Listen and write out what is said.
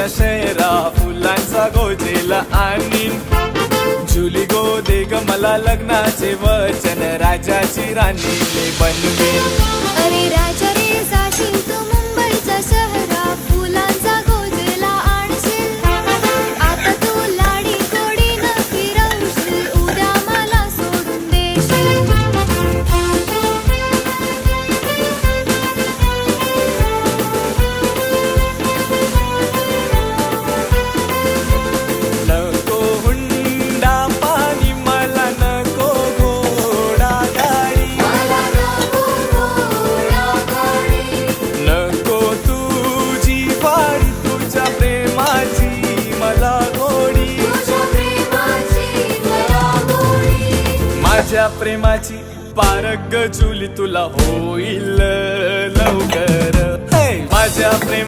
मुंबईच्या शहरा फुलांचा गोजेला आणीन. जुली गो दे ग मला लग्नाचे वचन, राजाची राणी ले बनवीन. अरे राजा रे जाशील तू मुंबईच्या शहरा फुलांचा गोजेला आणशील. आता तू लाडी गोडी न फिरवशील, उद्या मला सोडून देशील. नको हुंडा पाणी मला, नको घोडा गाडी, नको तुझी वाडी, तुझ्या प्रेमाची मला गोडी. माझ्या प्रेमाची पारख जुली तुला होईल लवकर. हे माझ्या प्रेम